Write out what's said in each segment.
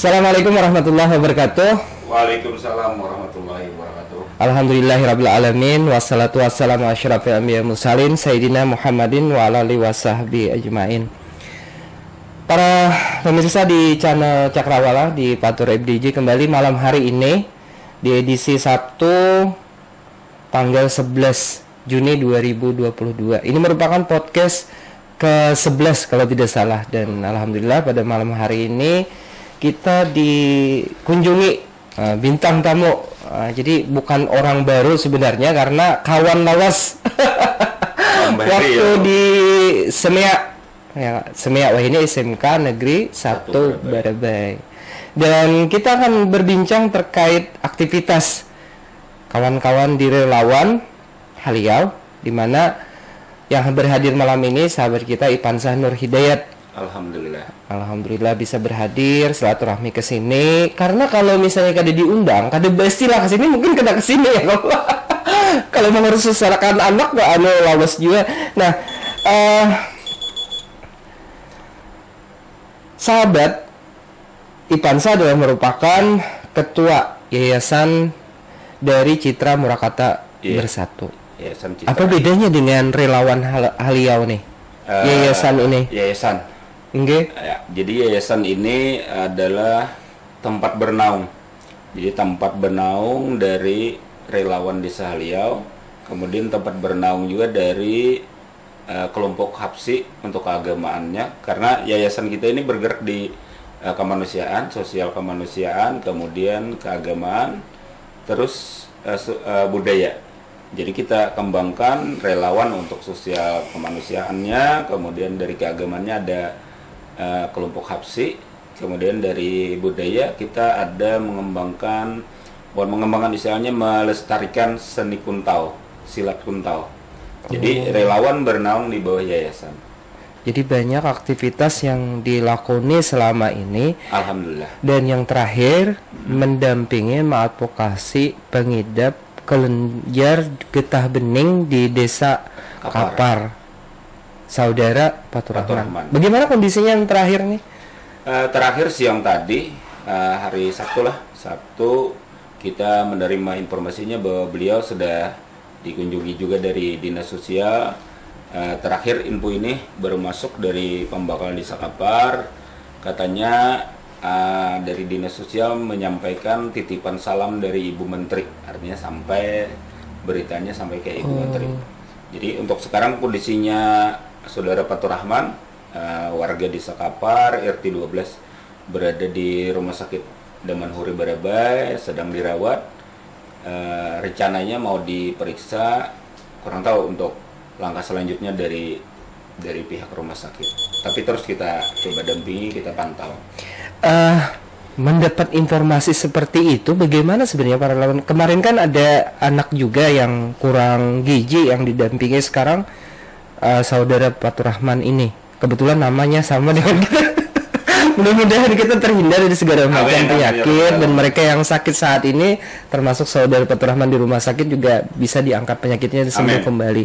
Assalamualaikum warahmatullahi wabarakatuh. Waalaikumsalam warahmatullahi wabarakatuh. Alhamdulillahirabbil alamin wassalatu wassalamu asyrafil anbiya'i mursalin sayyidina Muhammadin wa ala alihi wasahbihi ajmain. Para pemirsa di channel Cakrawala di Patur FDJ, kembali malam hari ini di edisi Sabtu tanggal 11 Juni 2022. Ini merupakan podcast ke-11 kalau tidak salah, dan alhamdulillah pada malam hari ini kita dikunjungi bintang tamu. Jadi bukan orang baru sebenarnya, karena kawan lawas waktu di Semea wah ini SMK Negeri 1 Barabai. Dan kita akan berbincang terkait aktivitas kawan-kawan di relawan Haliau, di mana yang berhadir malam ini sahabat kita Ipansah Nur Hidayat. Alhamdulillah bisa berhadir silaturahmi ke sini, karena kalau misalnya kada diundang, kada bestilah ke sini, mungkin kada ke sini ya kalau mau harus susahkan anak gak lawas juga. Nah, sahabat Ipansah adalah merupakan ketua yayasan dari Citra Murakata Bersatu. Apa bedanya dengan relawan Haliau nih? Yayasan ini. Jadi yayasan ini adalah tempat bernaung. Jadi tempat bernaung dari relawan Desa Haliau, kemudian tempat bernaung juga dari kelompok Hapsi untuk keagamaannya. Karena yayasan kita ini bergerak di kemanusiaan, sosial kemanusiaan, kemudian keagamaan, terus budaya. Jadi kita kembangkan relawan untuk sosial kemanusiaannya, kemudian dari keagamannya ada kelompok Hapsi, kemudian dari budaya kita ada mengembangkan istilahnya melestarikan seni kuntau, silat kuntau. Jadi relawan bernaung di bawah yayasan. Jadi banyak aktivitas yang dilakoni selama ini. Alhamdulillah. Dan yang terakhir mendampingi mengadvokasi pengidap kelenjar getah bening di Desa Kapar, saudara Paturahman. Bagaimana kondisinya yang terakhir nih? Terakhir siang tadi, hari Sabtu kita menerima informasinya bahwa beliau sudah dikunjungi juga dari Dinas Sosial. Terakhir info ini baru masuk dari Pembakalan Desa Kapar, katanya dari Dinas Sosial menyampaikan titipan salam dari Ibu Menteri, artinya sampai beritanya sampai ke Ibu Menteri. Jadi untuk sekarang kondisinya saudara Paturahman, warga Desa Kapar RT 12, berada di Rumah Sakit Damanhuri Barabai, sedang dirawat. Rencananya mau diperiksa, kurang tahu untuk langkah selanjutnya dari pihak rumah sakit. Tapi terus kita coba dampingi, kita pantau. Mendapat informasi seperti itu bagaimana sebenarnya para relawan? Kemarin kan ada anak juga yang kurang gizi yang didampingi sekarang saudara Paturahman ini. Kebetulan namanya sama dengan kita. Mudah-mudahan kita terhindar dari segala macam penyakit, dan mereka yang sakit saat ini termasuk saudara Paturahman di rumah sakit juga bisa diangkat penyakitnya dan sembuh kembali.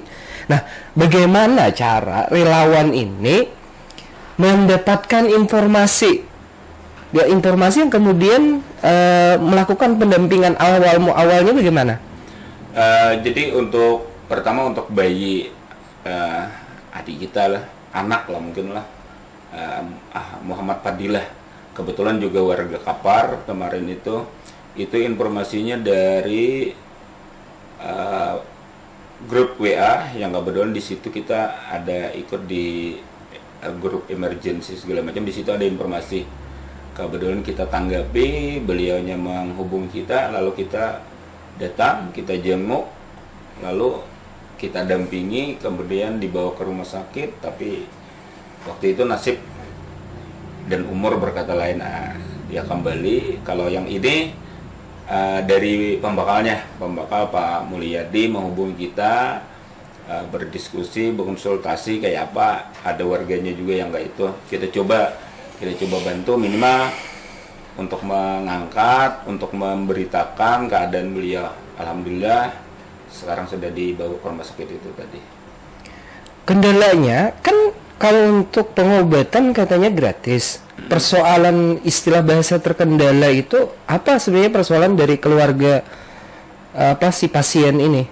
Nah, bagaimana cara relawan ini mendapatkan informasi yang kemudian melakukan pendampingan awalnya bagaimana? Jadi pertama untuk bayi adik kita lah, anak lah mungkin lah, Muhammad Fadilah, kebetulan juga warga Kapar. Kemarin itu informasinya dari grup WA yang kebetulan di situ kita ada ikut di grup emergency segala macam. Di situ ada informasi. Kebetulan kita tanggapi, beliaunya menghubungi kita, lalu kita datang, kita jenguk, lalu kita dampingi, kemudian dibawa ke rumah sakit. Tapi waktu itu nasib dan umur berkata lain. Dia kembali. Kalau yang ini dari pembakal Pak Mulyadi menghubungi kita, berdiskusi, berkonsultasi kayak apa. Ada warganya juga yang kayak itu. Kita coba bantu minimal untuk mengangkat, untuk memberitakan keadaan beliau. Alhamdulillah sekarang sudah dibawa ke rumah sakit itu tadi. Kendalanya kan Kalau untuk pengobatan katanya gratis. Persoalan istilah bahasa terkendala itu apa sebenarnya persoalan dari keluarga apa si pasien ini?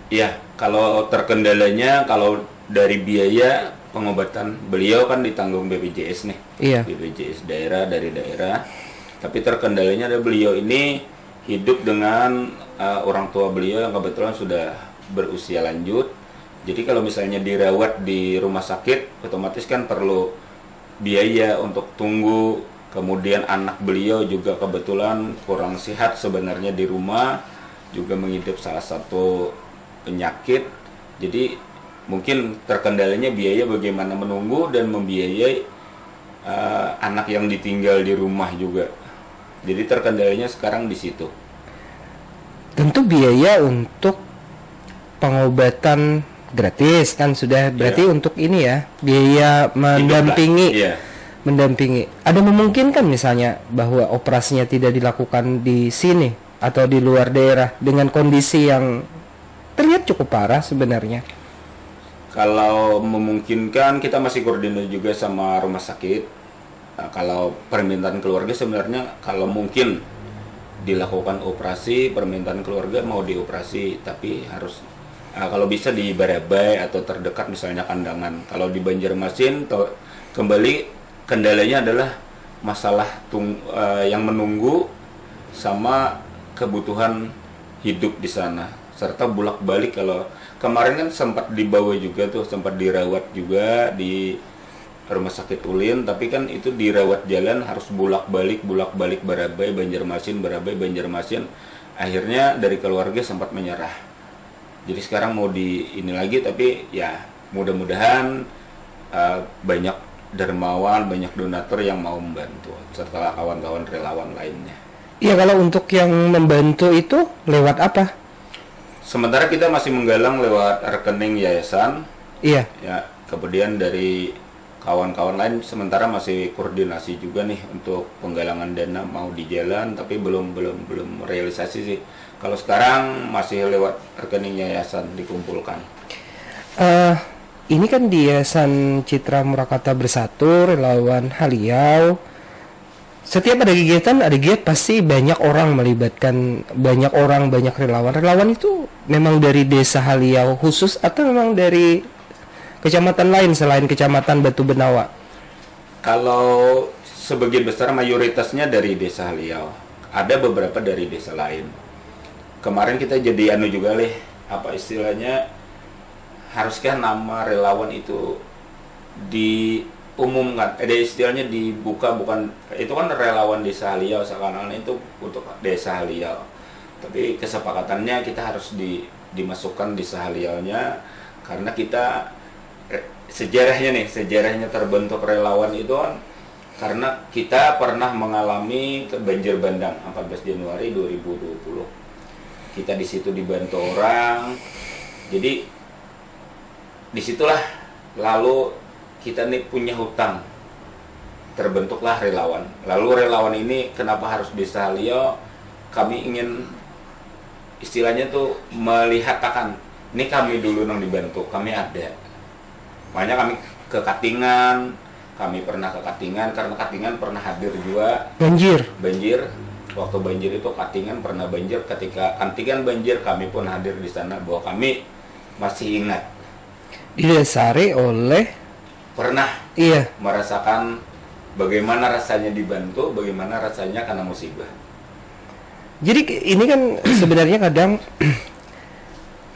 Iya, kalau terkendalanya kalau dari biaya pengobatan beliau kan ditanggung BPJS nih. Iya. BPJS daerah dari daerah. Tapi terkendalanya ada beliau ini hidup dengan orang tua beliau yang kebetulan sudah berusia lanjut. Jadi kalau misalnya dirawat di rumah sakit, otomatis kan perlu biaya untuk tunggu. Kemudian anak beliau juga kebetulan kurang sehat sebenarnya di rumah, juga mengidap salah satu penyakit. Jadi mungkin terkendalanya biaya bagaimana menunggu dan membiayai anak yang ditinggal di rumah juga. Jadi terkendalanya sekarang di situ. Tentu biaya untuk pengobatan gratis kan sudah berarti untuk ini ya biaya mendampingi. Iya. Mendampingi. Ada memungkinkan misalnya bahwa operasinya tidak dilakukan di sini atau di luar daerah dengan kondisi yang terlihat cukup parah sebenarnya. Kalau memungkinkan kita masih koordinasi juga sama rumah sakit. Nah, kalau permintaan keluarga sebenarnya kalau mungkin dilakukan operasi, permintaan keluarga mau dioperasi tapi harus kalau bisa di Barabai atau terdekat misalnya Kandangan. Kalau di Banjarmasin kembali kendalanya adalah masalah yang menunggu sama kebutuhan hidup di sana serta bolak-balik. Kalau kemarin kan sempat dibawa juga tuh, sempat dirawat juga di rumah sakit Ulin, tapi kan itu dirawat jalan harus bolak-balik Barabai Banjarmasin, Barabai Banjarmasin. Akhirnya dari keluarga sempat menyerah. Jadi sekarang mau di ini lagi, tapi ya mudah-mudahan banyak dermawan, banyak donatur yang mau membantu serta kawan-kawan relawan lainnya. Iya, kalau untuk yang membantu itu lewat apa? Sementara kita masih menggalang lewat rekening yayasan. Iya. Ya, kemudian dari kawan-kawan lain sementara masih koordinasi juga nih untuk penggalangan dana mau di jalan, tapi belum realisasi sih. Kalau sekarang masih lewat rekening yayasan dikumpulkan. Ini kan di Yayasan Citra Murakata Bersatu, relawan Haliau. Setiap ada kegiatan pasti banyak orang melibatkan, banyak orang, banyak relawan. Relawan itu memang dari desa Haliau khusus atau memang dari kecamatan lain selain kecamatan Batu Benawa? Kalau sebagian besar mayoritasnya dari desa Haliau. Ada beberapa dari desa lain. Kemarin kita jadi juga apa istilahnya, haruskah nama relawan itu diumumkan, ada istilahnya dibuka, bukan itu kan relawan desa Haliau seakan-akan itu untuk desa Haliau, tapi kesepakatannya kita harus dimasukkan desa Haliaunya karena kita sejarahnya terbentuk relawan itu kan karena kita pernah mengalami banjir bandang 14 Januari 2020. Kita di situ dibantu orang, jadi disitulah lalu kita nih punya hutang, terbentuklah relawan. Lalu relawan ini kenapa harus desa Haliau? Kami ingin istilahnya tuh melihatkan ini kami dulu yang dibantu, kami ada. Makanya kami ke Katingan, kami pernah ke Katingan karena Katingan pernah hadir juga banjir. Waktu banjir itu Katingan pernah banjir, ketika Katingan banjir kami pun hadir di sana, bahwa kami masih ingat didasari oleh pernah iya merasakan bagaimana rasanya dibantu, bagaimana rasanya karena musibah. Jadi ini kan sebenarnya kadang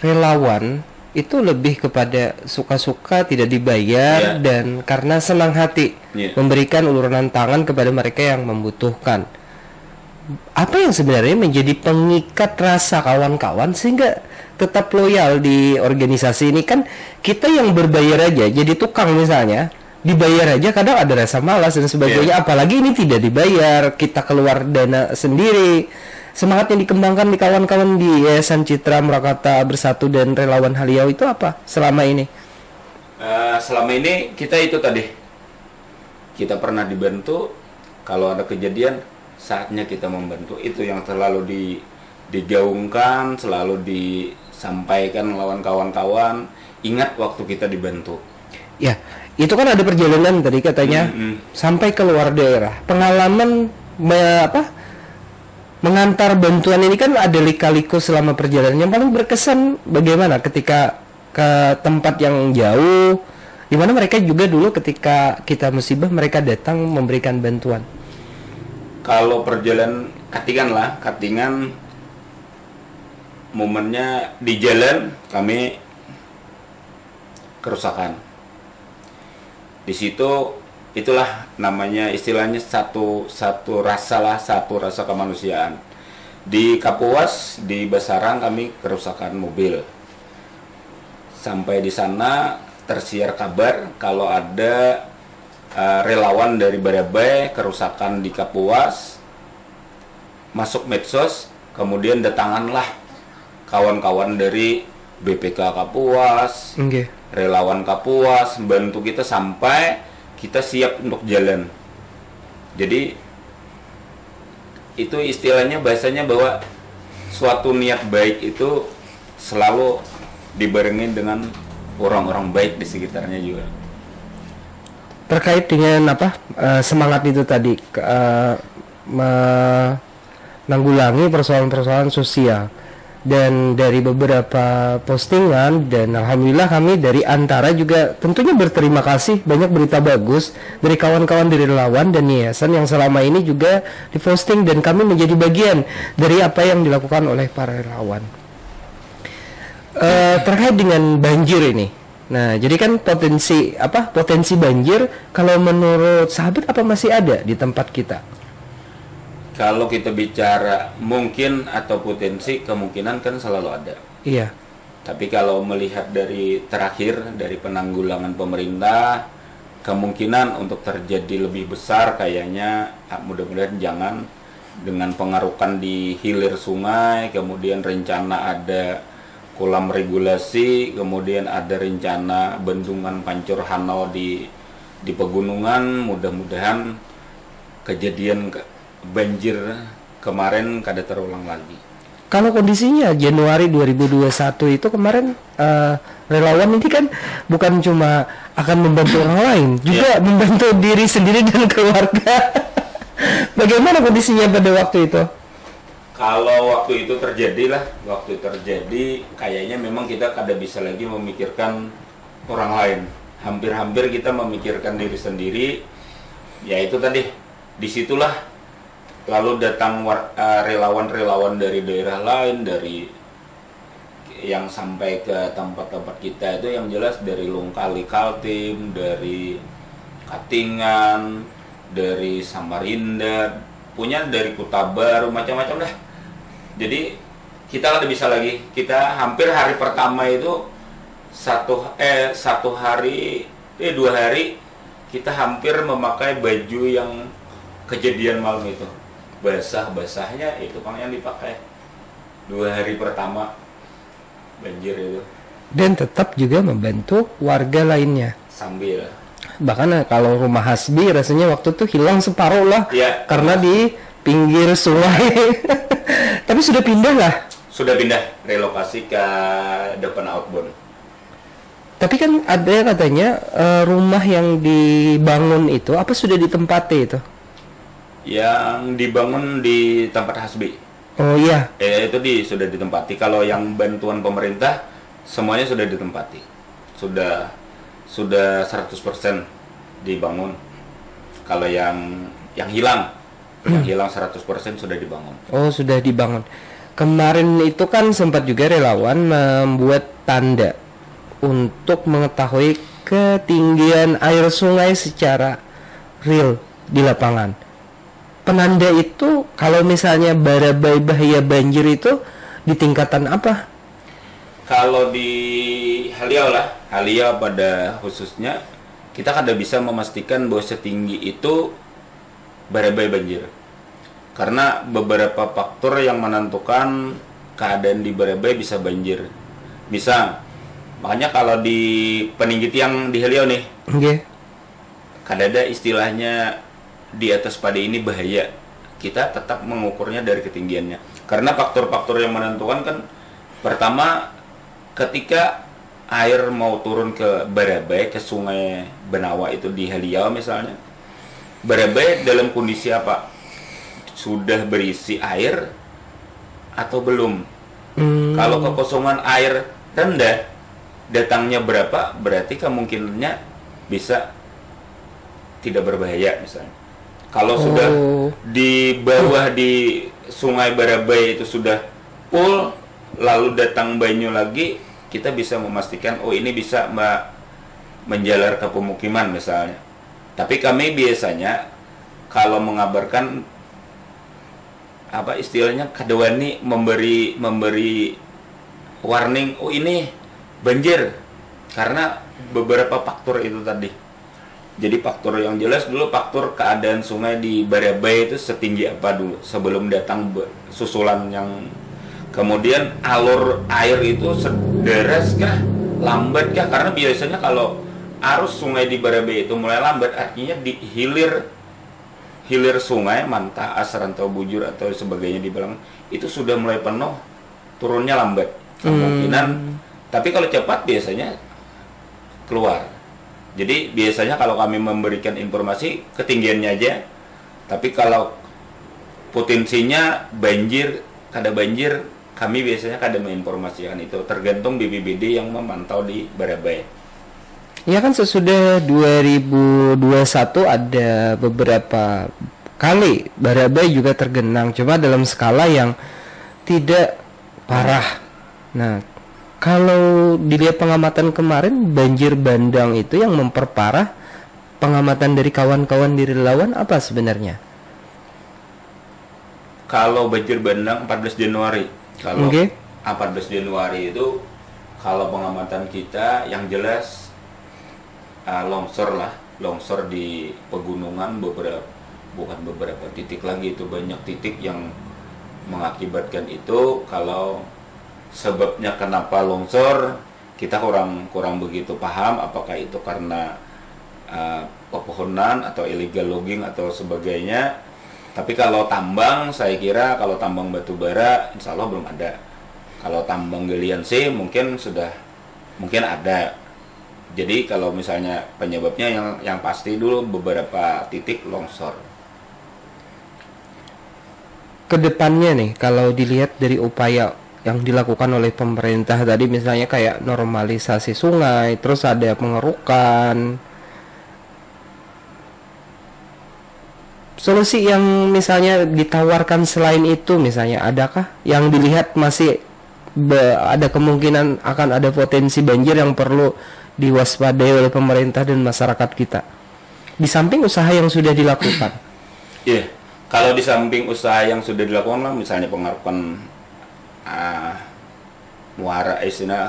relawan itu lebih kepada suka-suka tidak dibayar dan karena senang hati memberikan uluran tangan kepada mereka yang membutuhkan. Apa yang sebenarnya menjadi pengikat rasa kawan-kawan sehingga tetap loyal di organisasi ini? Kan kita yang berbayar aja, jadi tukang misalnya, dibayar aja kadang ada rasa malas dan sebagainya, apalagi ini tidak dibayar, kita keluar dana sendiri. Semangat yang dikembangkan di kawan-kawan di Yayasan Citra Murakata Bersatu dan relawan Haliau itu apa selama ini? Selama ini kita itu tadi, kita pernah dibantu, kalau ada kejadian saatnya kita membantu, itu yang selalu digaungkan, selalu disampaikan lawan kawan-kawan. Ingat waktu kita dibantu. Ya, itu kan ada perjalanan tadi katanya sampai ke luar daerah. Pengalaman mengantar bantuan ini kan ada lika-liku selama perjalanan. Yang paling berkesan bagaimana ketika ke tempat yang jauh, di mana mereka juga dulu ketika kita musibah mereka datang memberikan bantuan. Kalau perjalanan Katingan momennya di jalan kami kerusakan. Di situ itulah namanya istilahnya satu rasa kemanusiaan. Di Kapuas di Basarang kami kerusakan mobil. Sampai di sana tersiar kabar kalau ada relawan dari Barabai kerusakan di Kapuas, masuk medsos, kemudian datanganlah kawan-kawan dari BPK Kapuas, relawan Kapuas membantu kita sampai kita siap untuk jalan. Jadi itu istilahnya bahasanya bahwa suatu niat baik itu selalu dibarengin dengan orang-orang baik di sekitarnya juga. Terkait dengan semangat itu tadi menanggulangi persoalan-persoalan sosial. Dan dari beberapa postingan dan alhamdulillah kami dari Antara juga tentunya berterima kasih banyak berita bagus dari kawan-kawan dari relawan dan yayasan yang selama ini juga diposting dan kami menjadi bagian dari apa yang dilakukan oleh para relawan. Terkait dengan banjir ini, nah jadi kan potensi banjir kalau menurut sahabat apa masih ada di tempat kita? Kalau kita bicara mungkin atau potensi, kemungkinan kan selalu ada. Iya. Tapi kalau melihat dari terakhir, dari penanggulangan pemerintah, kemungkinan untuk terjadi lebih besar kayaknya mudah-mudahan jangan, dengan pengarukan di hilir sungai, kemudian rencana ada kolam regulasi, kemudian ada rencana bendungan Pancur Hanau di pegunungan, mudah-mudahan kejadian banjir kemarin kada terulang lagi. Kalau kondisinya Januari 2021 itu kemarin relawan ini kan bukan cuma akan membantu orang lain, juga membantu diri sendiri dan keluarga. Bagaimana kondisinya pada waktu itu? Kalau waktu itu terjadi kayaknya memang kita kada bisa lagi memikirkan orang lain. Hampir-hampir kita memikirkan diri sendiri. Ya itu tadi, disitulah lalu datang relawan-relawan dari daerah lain, dari yang sampai ke tempat-tempat kita itu yang jelas dari Lungkali Kaltim, dari Katingan, dari Samarinda, punya dari Kuta Baru, macam-macam dah. Jadi kita nggak bisa lagi. Kita hampir hari pertama itu 2 hari kita hampir memakai baju yang kejadian malam itu. Basahnya itu kan yang dipakai 2 hari pertama banjir itu. Dan tetap juga membantu warga lainnya. Sambil. Bahkan kalau rumah Hasbi rasanya waktu itu hilang separuh lah, karena di pinggir sungai. Tapi sudah pindah lah. Sudah pindah, relokasi ke depan outbound. Tapi kan ada katanya rumah yang dibangun itu apa sudah ditempati itu? Yang dibangun di tempat Hasbi. Oh iya. Itu sudah ditempati. Kalau yang bantuan pemerintah semuanya sudah ditempati. Sudah 100% dibangun. Kalau yang hilang 100% sudah dibangun. Oh, sudah dibangun. Kemarin itu kan sempat juga relawan membuat tanda untuk mengetahui ketinggian air sungai secara real di lapangan. Penanda itu kalau misalnya Barabai bahaya banjir itu di tingkatan apa? Kalau di Haliau pada khususnya kita kada bisa memastikan bahwa setinggi itu Barabai banjir. Karena beberapa faktor yang menentukan keadaan di Barabai bisa banjir. Makanya kalau di peninggi tiang di Haliau nih, kada ada istilahnya di atas pada ini bahaya. Kita tetap mengukurnya dari ketinggiannya. Karena faktor-faktor yang menentukan kan, pertama ketika air mau turun ke Barabai, ke Sungai Benawa itu di Heliau misalnya, Barabai dalam kondisi apa? Sudah berisi air atau belum? Kalau kekosongan air rendah, datangnya berapa, berarti kemungkinannya bisa tidak berbahaya misalnya. Kalau sudah di bawah di Sungai Barabai itu sudah full, lalu datang banyu lagi, kita bisa memastikan oh ini bisa menjalar ke pemukiman misalnya. Tapi kami biasanya kalau mengabarkan apa istilahnya kadewani memberi warning, oh ini banjir karena beberapa faktor itu tadi. Jadi faktor yang jelas dulu, faktor keadaan sungai di Barabai itu setinggi apa dulu sebelum datang susulan yang kemudian alur air itu sederas kah, lambat kah? Karena biasanya kalau arus sungai di Barabai itu mulai lambat, artinya di hilir sungai Manta, Asrantau, Bujur atau sebagainya di belakang itu sudah mulai penuh, turunnya lambat kemungkinan. Tapi kalau cepat biasanya keluar. Jadi biasanya kalau kami memberikan informasi ketinggiannya aja, tapi kalau potensinya banjir, kada banjir, kami biasanya kada menginformasikan itu, tergantung BPBD yang memantau di Barabai. Ya kan sesudah 2021 ada beberapa kali Barabai juga tergenang, cuma dalam skala yang tidak parah. Nah, kalau dilihat pengamatan kemarin, banjir bandang itu yang memperparah, pengamatan dari kawan-kawan di relawan apa sebenarnya? Kalau banjir bandang 14 Januari. Kalau 14 Januari itu kalau pengamatan kita yang jelas longsor di pegunungan bukan beberapa titik lagi, itu banyak titik yang mengakibatkan itu. Kalau sebabnya kenapa longsor kita kurang begitu paham, apakah itu karena pepohonan atau illegal logging atau sebagainya. Tapi kalau tambang, saya kira kalau tambang batu bara insya Allah belum ada. Kalau tambang galian C mungkin ada. Jadi kalau misalnya penyebabnya yang pasti dulu beberapa titik longsor. Kedepannya nih, kalau dilihat dari upaya yang dilakukan oleh pemerintah tadi, misalnya kayak normalisasi sungai, terus ada pengerukan, solusi yang misalnya ditawarkan selain itu, misalnya adakah yang dilihat masih ada kemungkinan akan ada potensi banjir yang perlu diwaspadai oleh pemerintah dan masyarakat kita, di samping usaha yang sudah dilakukan? Iya, kalau di samping usaha yang sudah dilakukan, misalnya pengerukan muara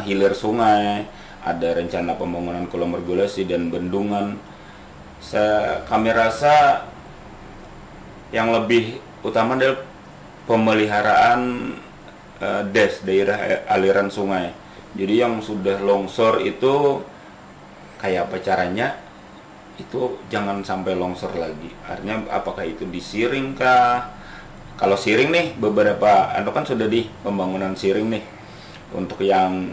hilir sungai, ada rencana pembangunan kolam regulasi dan bendungan. Kami rasa yang lebih utama adalah pemeliharaan daerah aliran sungai. Jadi yang sudah longsor itu kayak apa caranya itu jangan sampai longsor lagi. Artinya apakah itu disiring kah? Kalau siring nih, beberapa kan sudah di pembangunan siring nih untuk yang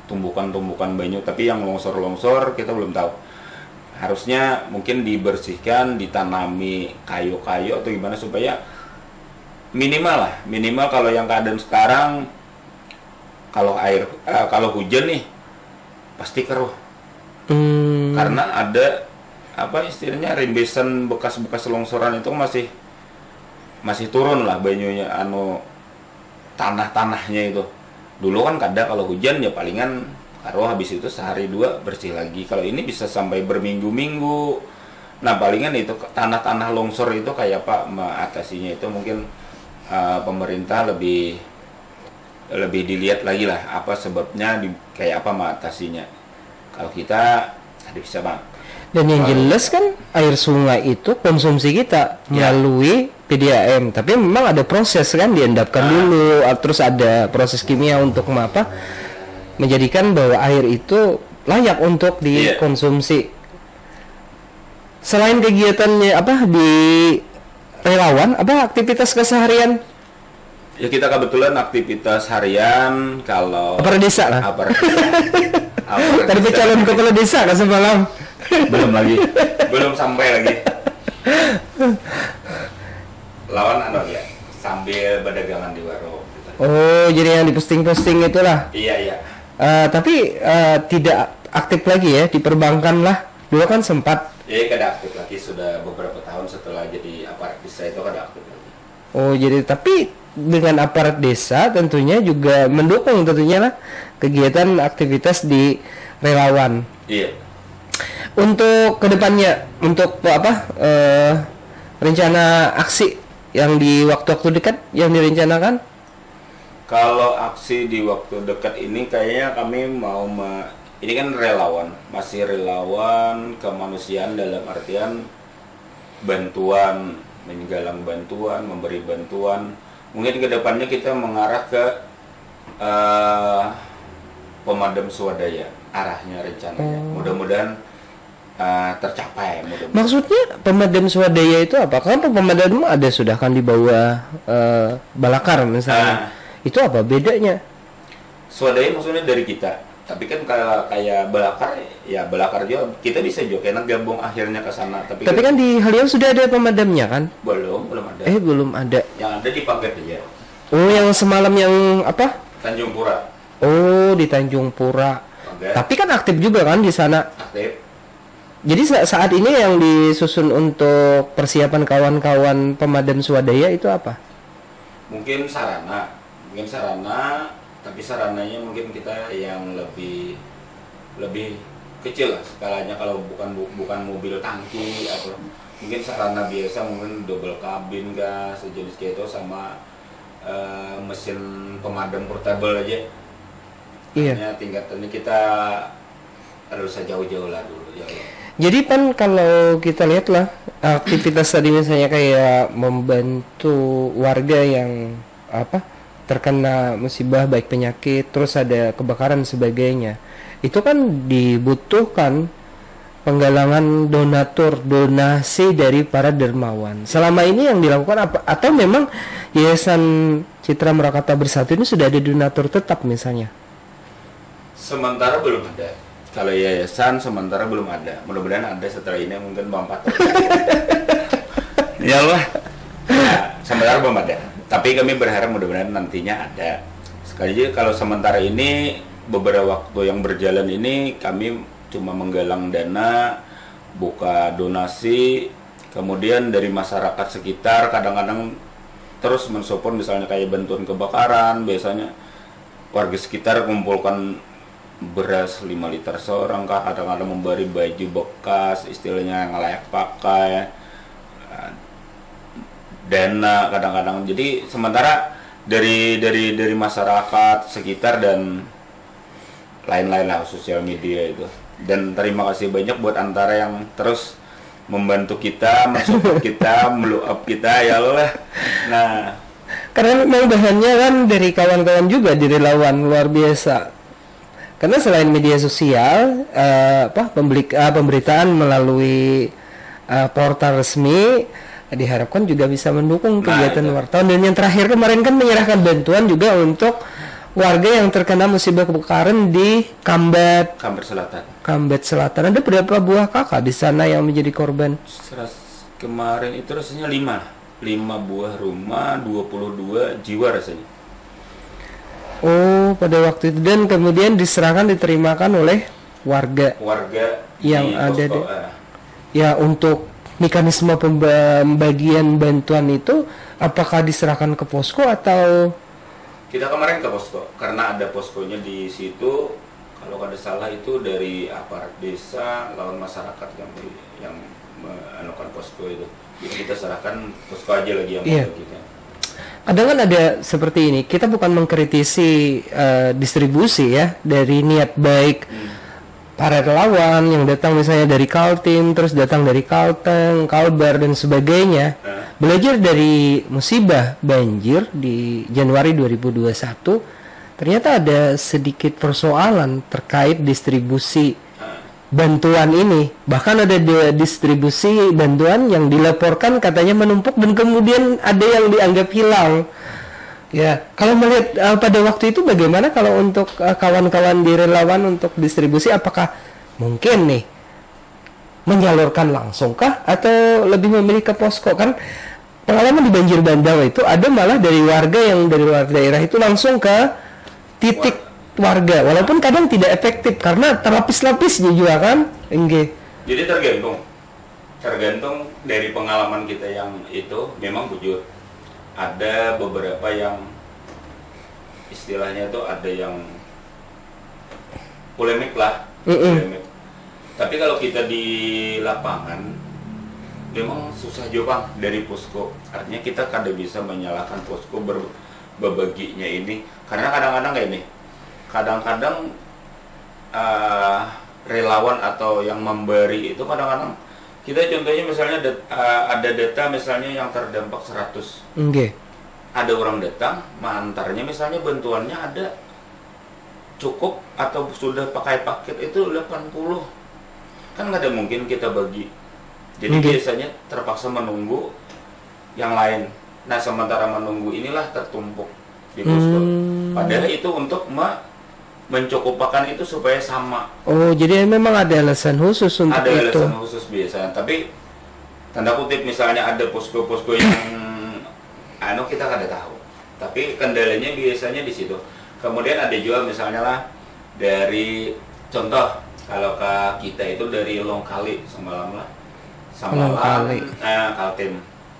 tumbukan-tumbukan banyu, tapi yang longsor-longsor kita belum tahu. Harusnya mungkin dibersihkan, ditanami kayu-kayu atau gimana supaya minimal kalau yang keadaan sekarang kalau hujan nih pasti keruh. Karena ada apa istilahnya rembesan bekas-bekas longsoran itu masih turun lah banyunya, tanahnya itu. Dulu kan kadang kalau hujan ya palingan karo habis itu sehari dua bersih lagi. Kalau ini bisa sampai berminggu-minggu. Nah palingan itu tanah longsor itu kayak apa mengatasinya itu mungkin pemerintah lebih dilihat lagi lah apa sebabnya kayak apa mengatasinya. Kalau kita ada bisa bang. Dan yang jelas kan air sungai itu konsumsi kita melalui PDAM, tapi memang ada proses kan, diendapkan dulu, terus ada proses kimia untuk menjadikan bahwa air itu layak untuk dikonsumsi. Selain kegiatannya di relawan, apa aktivitas keseharian? Ya kita kebetulan aktivitas harian kalau aparat desa lah. Tadi calon kepala desa kan semalam. Belum lagi. Belum sampai lagi. Lawan ya, sambil berdagangan di warung gitu. Oh, jadi yang diposting-posting itulah. Iya. Tapi tidak aktif lagi ya di perbankan lah. Dulu kan sempat. Iya, kada aktif lagi, sudah beberapa tahun setelah jadi aparat desa itu kada aktif lagi. Oh, jadi tapi dengan aparat desa tentunya juga mendukung tentunya lah kegiatan aktivitas di relawan. Iya. Untuk kedepannya, untuk rencana aksi yang di waktu-waktu dekat yang direncanakan? Kalau aksi di waktu dekat ini kayaknya kami mau ini kan relawan, masih relawan kemanusiaan dalam artian bantuan, menggalang bantuan, memberi bantuan. Mungkin kedepannya kita mengarah ke pemadam swadaya, arahnya rencananya. Mudah-mudahan tercapai. Maksudnya pemadam swadaya itu apa? Kan pemadam ada sudah kan di bawah Balakar misalnya. Itu apa bedanya? Swadaya maksudnya dari kita. Tapi kan kalau kayak Balakar juga kita bisa juga enak gabung akhirnya ke sana. Tapi kan di Haliau sudah ada pemadamnya kan? Belum ada. Belum ada. Yang ada di Paget aja. Oh, yang semalam yang apa? Tanjung Pura. Oh, di Tanjung Pura. Paget. Tapi kan aktif juga kan di sana? Aktif. Jadi saat ini yang disusun untuk persiapan kawan-kawan pemadam swadaya itu apa? Mungkin sarana, tapi sarananya mungkin kita yang lebih kecil lah skalanya, kalau bukan mobil tangki atau mungkin sarana biasa, mungkin double kabin kah sejenis kayak itu, sama mesin pemadam portable aja. Iya. Hanya tingkatannya kita harus jauh-jauh lah dulu ya. Jadi kan kalau kita lihat lah aktivitas tadi misalnya kayak membantu warga yang terkena musibah baik penyakit, terus ada kebakaran dan sebagainya, itu kan dibutuhkan penggalangan donasi dari para dermawan. Selama ini yang dilakukan apa? Atau memang Yayasan Citra Merakata Bersatu ini sudah ada donatur tetap misalnya? Sementara belum ada. Kalau yayasan sementara belum ada. Mudah-mudahan ada setelah ini, mungkin Bang Patok. Ya Allah. Nah, sementara belum ada. Tapi kami berharap mudah-mudahan nantinya ada. Sekali lagi kalau sementara ini beberapa waktu yang berjalan ini kami cuma menggalang dana, buka donasi, kemudian dari masyarakat sekitar kadang-kadang terus mensupport, misalnya kayak bantuan kebakaran, biasanya warga sekitar kumpulkan beras 5 liter seorang kah, kadang-kadang memberi baju bekas istilahnya yang layak pakai, dana kadang-kadang. Jadi sementara dari masyarakat sekitar dan lain-lain lah, sosial media itu. Dan terima kasih banyak buat Antara yang terus membantu kita, mensupport kita, blow up kita, ya Allah. Nah, karena memang bahannya kan dari kawan-kawan juga, di relawan luar biasa. Karena selain media sosial, pemberitaan melalui portal resmi, diharapkan juga bisa mendukung kegiatan wartawan. Dan yang terakhir kemarin kan menyerahkan bantuan juga untuk warga yang terkena musibah kebakaran di Kambat Selatan. Ada berapa buah kakak di sana yang menjadi korban? Kemarin itu rasanya 5 buah rumah, 22 jiwa rasanya. Oh, pada waktu itu, dan kemudian diterimakan oleh warga yang ada di, ya, untuk mekanisme pembagian bantuan itu apakah diserahkan ke posko atau kita kemarin ke posko, karena ada poskonya di situ. Kalau ada salah itu dari aparat desa lawan masyarakat yang melakukan posko itu. Jadi kita serahkan posko aja lagi yang kita. Kadang kan ada seperti ini, kita bukan mengkritisi distribusi ya, dari niat baik para relawan yang datang misalnya dari Kaltim, terus datang dari Kalteng, Kalbar dan sebagainya. Belajar dari musibah banjir di Januari 2021, ternyata ada sedikit persoalan terkait distribusi bantuan ini. Bahkan ada distribusi bantuan yang dilaporkan katanya menumpuk dan kemudian ada yang dianggap hilang. Ya, kalau melihat pada waktu itu bagaimana kalau untuk kawan-kawan di relawan untuk distribusi, apakah mungkin nih menyalurkan langsung kah atau lebih memilih ke posko? Kan pengalaman di banjir bandang itu ada malah dari warga yang dari luar daerah itu langsung ke titik warga, walaupun kadang tidak efektif karena terlapis-lapis juga kan, enggak. Jadi tergantung dari pengalaman kita yang itu memang jujur ada beberapa yang istilahnya itu ada yang polemik lah, polemik. Tapi kalau kita di lapangan memang susah juga Bang, dari posko. Artinya kita kada bisa menyalahkan posko berbaginya ini karena kadang-kadang kayak ini. Kadang-kadang relawan atau yang memberi itu kadang-kadang kita contohnya misalnya ada data misalnya yang terdampak 100. Ada orang datang mengantarnya misalnya bantuannya ada cukup atau sudah pakai paket itu 80. Kan nggak ada mungkin kita bagi. Jadi biasanya terpaksa menunggu yang lain. Nah sementara menunggu inilah tertumpuk di posko. Padahal itu untuk mencukupkan itu supaya sama. Oh jadi memang ada alasan khusus untuk ada itu. Ada alasan khusus biasanya. Tapi tanda kutip misalnya ada posko-posko yang kita kada tahu. Tapi kendalanya biasanya di situ. Kemudian ada juga misalnya lah dari contoh. Kalau ke kita itu dari Longkali semalam lah,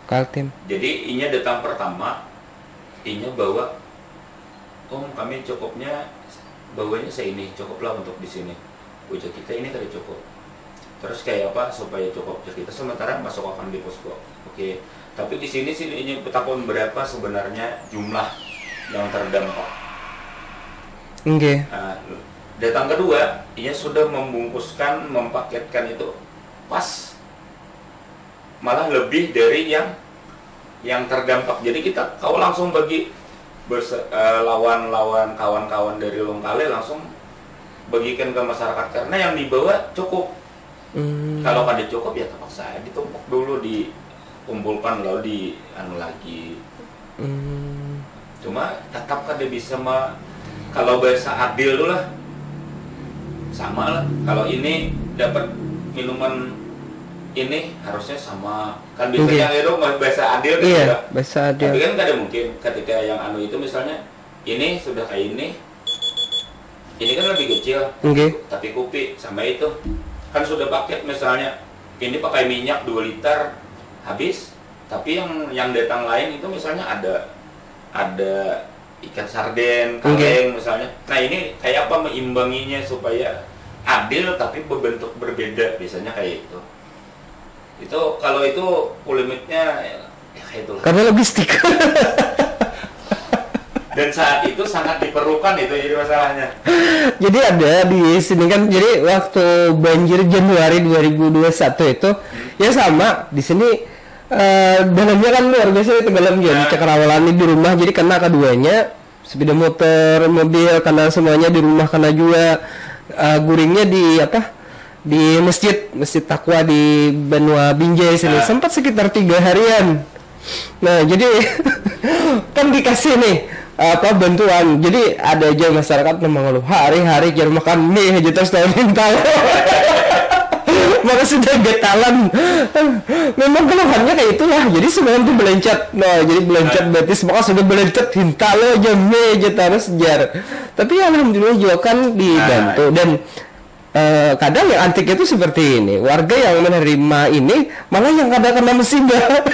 Kaltim. Jadi inya datang pertama, inya bawa, kami cukupnya bawanya seini, cukuplah untuk di sini. Ujar kita ini kada cukup. Terus kayak apa supaya cukup? Kita sementara masuk akan di posko. Oke. Tapi di sini sih inya bertakun berapa sebenarnya jumlah yang terdampak. Datang kedua, ia sudah membungkuskan, mempaketkan itu pas, malah lebih dari yang terdampak. Jadi kita kau langsung bagi lawan kawan-kawan dari Longkali langsung bagikan ke masyarakat karena yang dibawa cukup. Kalau kada cukup ya terpaksa ditumpuk dulu, dikumpulkan lalu di lagi. Cuma tetap kada bisa kalau bahasa adil dulu lah. Sama lah, kalau ini dapat minuman ini harusnya sama kan biasanya itu bahasa adil kan juga. Bahasa adil. Tapi kan ada mungkin ketika yang itu misalnya ini sudah kayak ini kan lebih kecil, tapi kopi sama itu kan sudah paket misalnya ini pakai minyak 2 liter habis, tapi yang datang lain itu misalnya ada ikan sarden, kaleng misalnya. Nah ini kayak apa meimbanginya supaya adil tapi berbentuk berbeda biasanya kayak itu. Itu kalau itu polemiknya ya kayak itu. Karena logistik. Dan saat itu sangat diperlukan itu jadi masalahnya. Jadi ada di sini kan jadi waktu banjir Januari 2021 itu ya sama di sini. Dalamnya kan luar biasa itu dalam jadi Cakrawalan di rumah jadi kena keduanya sepeda motor, mobil karena semuanya di rumah kena juga guringnya di masjid Takwa di Benua Binjai sini sempat sekitar 3 harian. Nah jadi kan dikasih nih bantuan jadi ada aja masyarakat yang mengeluh hari-hari jangan makan mie aja terus tahunin tahu. Maka sudah getalan. Memang keluhannya kayak itulah. Jadi semalam tuh belencat. Nah, jadi belencat betis maka sudah belencat hinta lo jam aja terus jar. Tapi alhamdulillah juga kan dibantu dan kadang yang antik itu seperti ini. Warga yang menerima ini malah yang kadang kena musibah.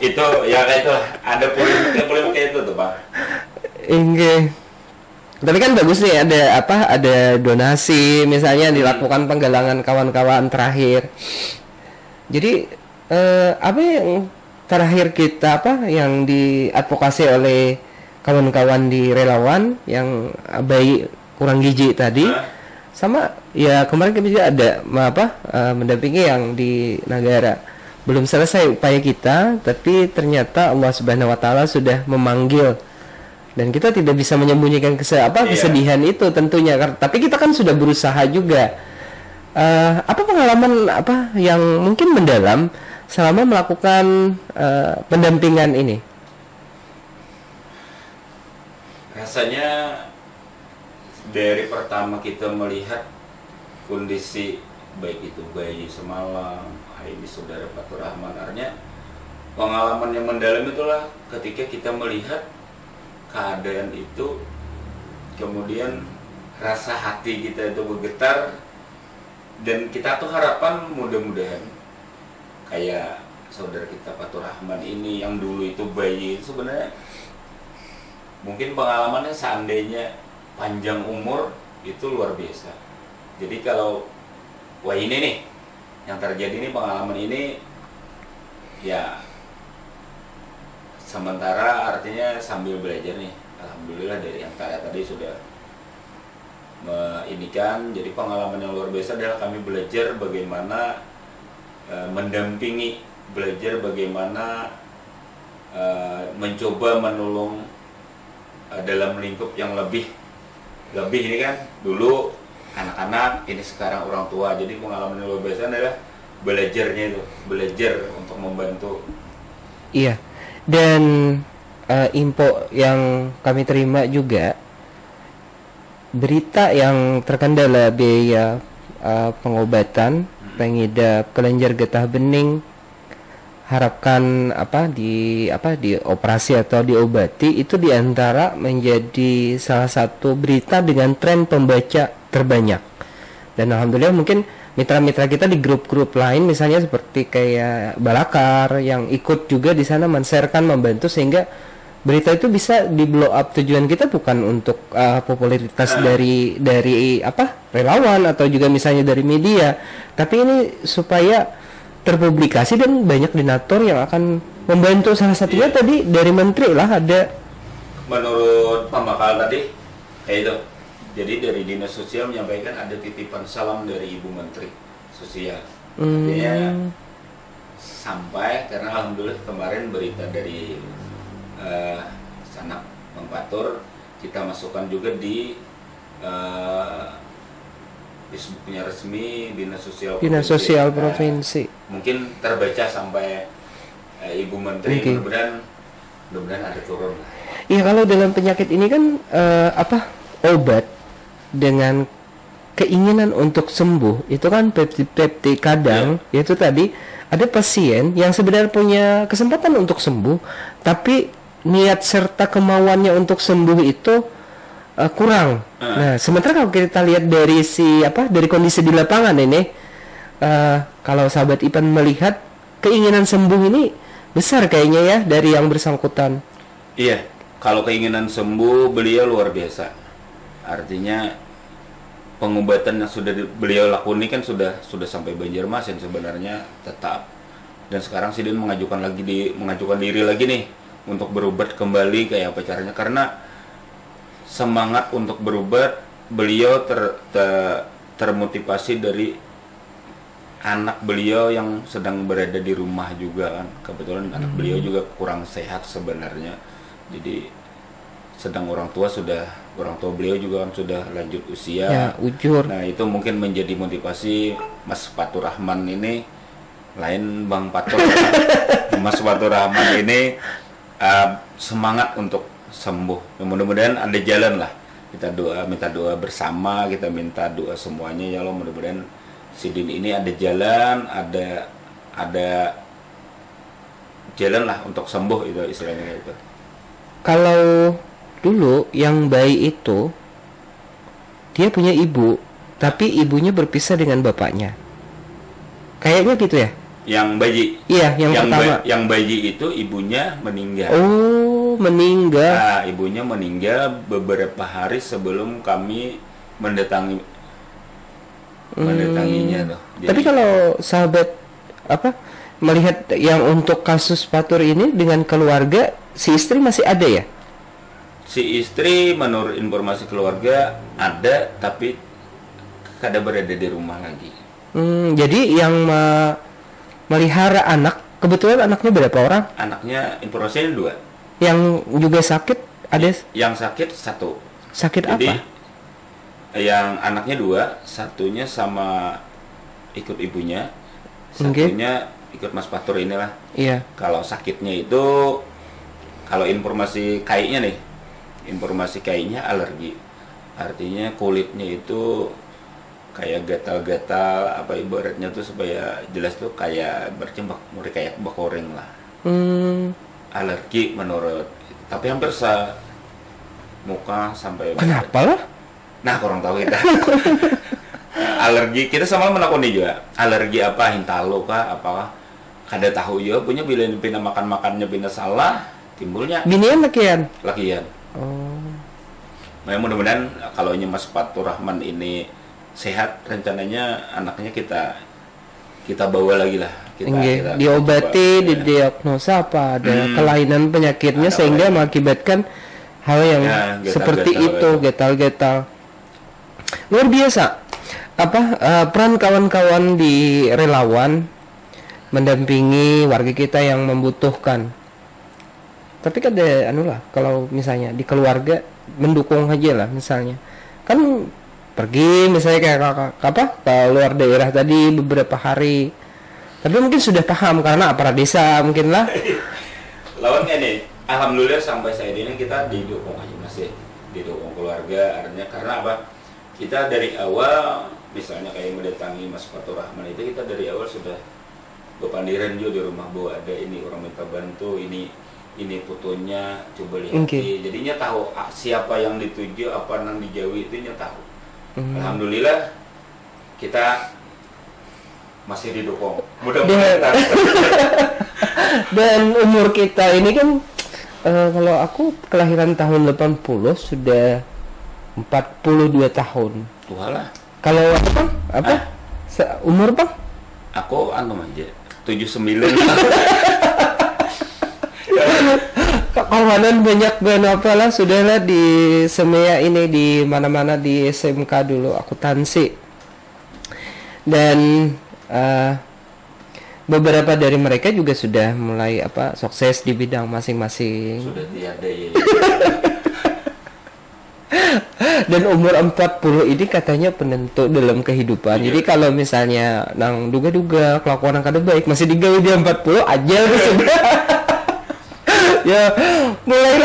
Itu ya kayak itu ada polemik kayak itu tuh, Pak. Tapi kan bagus nih ada donasi misalnya dilakukan penggalangan kawan-kawan terakhir. Jadi apa yang terakhir kita yang diadvokasi oleh kawan-kawan di relawan yang bayi kurang gizi tadi sama ya kemarin kita juga ada mendampingi yang di negara. Belum selesai upaya kita tapi ternyata Allah Subhanahu wa taala sudah memanggil. Dan kita tidak bisa menyembunyikan kesedihan itu tentunya. Tapi kita kan sudah berusaha juga. Apa pengalaman yang mungkin mendalam selama melakukan pendampingan ini? Rasanya dari pertama kita melihat kondisi baik itu bayi semalam, ini saudara Fatur Rahman, artinya pengalaman yang mendalam itulah ketika kita melihat keadaan itu, kemudian rasa hati kita itu bergetar, dan kita tuh harapan mudah-mudahan kayak saudara kita Fatur Rahman ini yang dulu itu bayi, sebenarnya mungkin pengalamannya seandainya panjang umur itu luar biasa. Jadi kalau wah ini nih yang terjadi nih, pengalaman ini ya sementara artinya sambil belajar nih, alhamdulillah dari yang tadi sudah ini kan, jadi pengalaman yang luar biasa adalah kami belajar bagaimana mendampingi, belajar bagaimana mencoba menolong dalam lingkup yang lebih ini kan, dulu anak-anak, ini sekarang orang tua. Jadi pengalaman yang luar biasa adalah belajarnya itu, belajar untuk membantu. Iya, dan info yang kami terima juga, berita yang terkendala biaya pengobatan pengidap kelenjar getah bening, harapkan di operasi atau diobati, itu diantara menjadi salah satu berita dengan tren pembaca terbanyak. Dan alhamdulillah mungkin mitra-mitra kita di grup-grup lain misalnya seperti kayak Balakar yang ikut juga di sana men-sharekan, membantu, sehingga berita itu bisa di blow up. Tujuan kita bukan untuk popularitas dari relawan atau juga misalnya dari media, tapi ini supaya terpublikasi dan banyak donatur yang akan membantu. Salah satunya tadi dari menteri lah ada. Menurut Pak Bakal tadi kayak itu. Jadi dari Dinas Sosial menyampaikan ada titipan salam dari Ibu Menteri Sosial. Artinya sampai, karena alhamdulillah kemarin berita dari sanak Bang Fatur kita masukkan juga di Facebooknya resmi Dinas Sosial Provinsi. Mungkin terbaca sampai Ibu Menteri, mudah-mudahan ada turun. Iya, kalau dalam penyakit ini kan obat dengan keinginan untuk sembuh itu kan peptid kadang yaitu tadi ada pasien yang sebenarnya punya kesempatan untuk sembuh, tapi niat serta kemauannya untuk sembuh itu kurang. Nah, sementara kalau kita lihat dari dari kondisi di lapangan ini, kalau sahabat Ipan melihat keinginan sembuh ini besar kayaknya ya dari yang bersangkutan. Iya, kalau keinginan sembuh beliau luar biasa. Artinya pengobatan yang sudah beliau lakoni kan sudah sampai Banjarmasin sebenarnya tetap. Dan sekarang Sidin mengajukan diri lagi nih untuk berobat kembali, kayak apa caranya, karena semangat untuk berobat beliau termotivasi dari anak beliau yang sedang berada di rumah juga kan. Kebetulan anak beliau juga kurang sehat sebenarnya. Jadi sedang orang tua beliau juga kan sudah lanjut usia. Ya, ujur. Nah, itu mungkin menjadi motivasi Mas Fatur Rahman ini, lain Bang Fatur. Mas Fatur Rahman ini semangat untuk sembuh. Mudah-mudahan ada jalan lah. Kita minta doa bersama, kita minta doa semuanya ya Allah, mudah-mudahan Sidin ini ada jalan, ada jalan lah untuk sembuh, itu istilahnya itu. Kalau dulu yang bayi itu dia punya ibu, tapi ibunya berpisah dengan bapaknya. Kayaknya gitu ya? Yang bayi. Iya, yang pertama. Yang bayi itu ibunya meninggal. Oh, meninggal. Nah, ibunya meninggal beberapa hari sebelum kami mendatanginya tuh. Jadi, tapi kalau sahabat melihat yang untuk kasus Fatur ini dengan keluarga, si istri masih ada ya? Si istri menurut informasi keluarga ada, tapi kada berada di rumah lagi. Jadi yang melihara anak, kebetulan anaknya berapa orang? Anaknya informasinya 2. Yang juga sakit ada? Yang sakit 1. Sakit jadi, apa? Yang anaknya 2, satunya sama ikut ibunya, satunya ikut Mas Fatur inilah. Iya. Kalau sakitnya itu, kalau informasi kayaknya nih, informasi kayaknya alergi. Artinya kulitnya itu kayak gatal-gatal, apa ibaratnya tuh supaya jelas tuh kayak bercembak, kayak bakoreng lah. Alergi menurut, tapi hampir muka sampai. Kenapa lah? Nah, kurang tahu kita. Alergi kita sama menakuni juga. Alergi apa? Hintalo kah? Apakah? Kada tahu juga. Punya bila pina makannya pina salah, timbulnya. Binian lakian. Lakian. Oh. Nah, mudah-mudahan kalau Mas Faturrahman ini sehat, rencananya anaknya kita bawa lagi lah. Kita diobati, coba, didiagnosa apa ada kelainan penyakitnya ada sehingga mengakibatkan hal yang seperti itu, getal-getal. Luar biasa. Peran kawan-kawan di relawan mendampingi warga kita yang membutuhkan. Tapi kan ada kalau misalnya di keluarga mendukung aja lah, misalnya kan pergi misalnya kayak ke luar daerah tadi beberapa hari, tapi mungkin sudah paham karena aparat desa mungkin lah. Lawannya nih, alhamdulillah sampai saat ini kita didukung aja, masih didukung keluarga. Artinya karena apa? Kita dari awal misalnya kayak mendatangi Mas Faturrahman itu, kita dari awal sudah berpandiran juga di rumah bahwa ada ini orang minta bantu, ini fotonya coba lihat. Jadinya tahu siapa yang dituju, apa yang dijauhi itu tahu. Alhamdulillah kita masih didukung. Mudah-mudahan. Dan umur kita ini kan kalau aku kelahiran tahun 80 sudah 42 tahun. Tuhalah. Kalau umur Bang? Aku aja 79. Kawanan banyak apalah sudahlah di semea ini, di mana-mana di SMK dulu akuntansi, dan beberapa dari mereka juga sudah mulai sukses di bidang masing-masing. Sudah tiada ya. Dan umur 40 ini katanya penentu dalam kehidupan. Jadi kalau misalnya nang duga-duga kelakuan yang kada baik masih digawe di 40 aja sudah. Ya mulai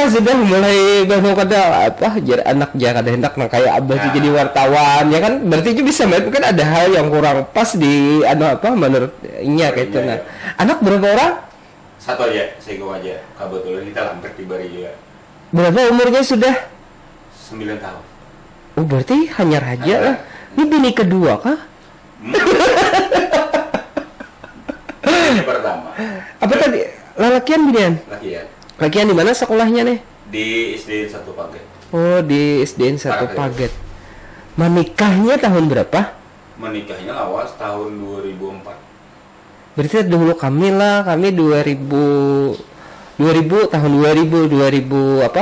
baru kada jadi anak jangan kada hendak nang kayak abah jadi wartawan ya kan, berarti itu bisa kan ada hal yang kurang pas di menurutnya kayak itu. Nah, anak berapa orang? Satu aja, saya aja. Kebetulan kita hampir dibari juga. Berapa umurnya sudah? 9 tahun. Oh, berarti hanya raja lah. Ini bini kedua kah? Ini pertama. Apa tadi? Lalakian binian? Lakian di mana sekolahnya nih? Di SDN 1 Paget. Oh, di SDN 1 Paget. Menikahnya tahun berapa? Menikahnya awal tahun 2004. Berarti dahulu kami 2000 tahun 2000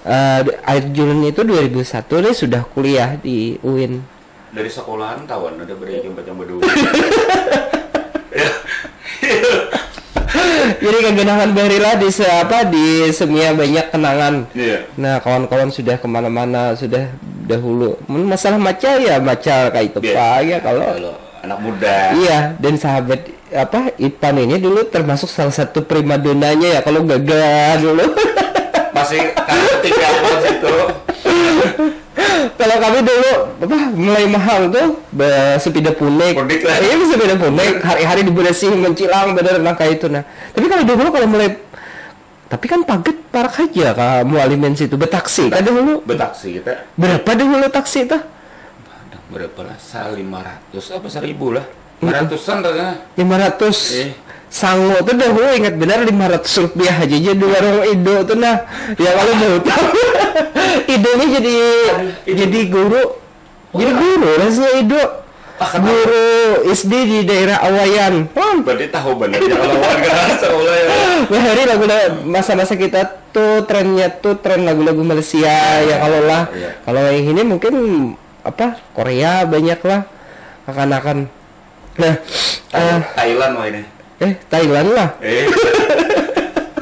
akhir Juli itu 2001 dia sudah kuliah di UIN. Dari sekolahan tahun ada berapa yang berdua. Jadi kegenangan Barila di semia banyak kenangan. Nah, kawan-kawan sudah kemana-mana, sudah dahulu. Masalah maca kayak itu ya kalau anak muda. Iya, dan sahabat Ipan ini dulu termasuk salah satu primadonanya ya kalau gagal dulu. Masih ketika itu. Kalau kami dulu mulai mahal tuh sepeda punek. Iya, sepeda punek hari-hari diberesi mencilang bener kayak itu. Nah, tapi kalau dulu tapi kan Paget parak aja kamu alimen situ betaksi kan dulu. Betaksi kita. Berapa dulu taksi itu? Berapa lah? 500 apa 1000 lah. 500-an rasanya. 500. Sango tuh dahulu ingat benar 500 rupiah aja di warung Indo tuh. Nah ya kalau mau tahu Idonya jadi guru rasanya Ido guru SD di daerah Awayan. Berarti tahu benar ya kalau warga sekolah ya. Hari masa-masa kita tuh tren lagu-lagu Malaysia ya kalau yang ini mungkin Korea banyak lah akan. Nah Thailand ini. Thailand lah.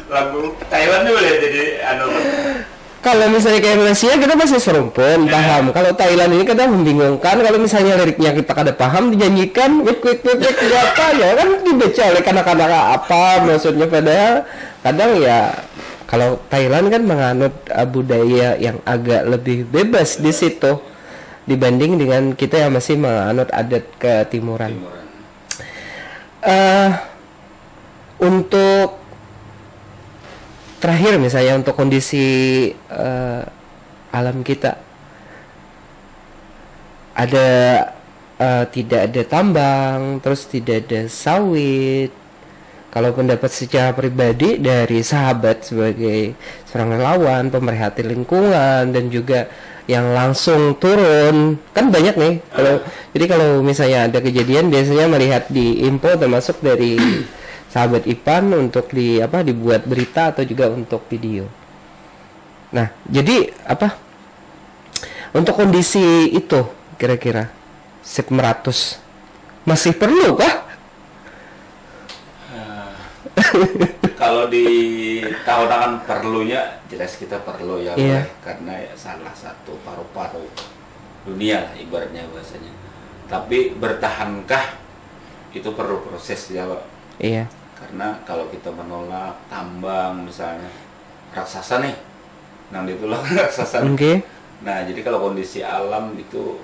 Lagu Thailand boleh jadi Kalau misalnya kayak Malaysia kita masih serumpun paham. Kalau Thailand ini kadang membingungkan. Kalau misalnya liriknya kita kada paham dinyanyikan wik apa ya kan dibaca oleh kanak-kanak apa maksudnya, padahal kadang ya Kalau Thailand kan menganut budaya yang agak lebih bebas di situ dibanding dengan kita yang masih menganut adat ketimuran. Untuk terakhir misalnya untuk kondisi alam kita ada tidak ada tambang, terus tidak ada sawit. Kalau pendapat secara pribadi dari sahabat sebagai seorang relawan, pemerhati lingkungan dan juga yang langsung turun kan banyak nih. Jadi kalau misalnya ada kejadian biasanya melihat di info termasuk dari sahabat Ipan untuk dibuat berita atau juga untuk video. Nah, jadi untuk kondisi itu kira-kira SIP Meratus masih perlu kah? Kalau di tahun perlunya jelas kita perlu ya, karena ya salah satu paru-paru dunia lah ibaratnya bahasanya. Tapi bertahankah itu perlu proses ya Pak? Iya. Karena kalau kita menolak tambang misalnya raksasa nih, nang ditolak raksasa. Oke. Nah jadi kalau kondisi alam itu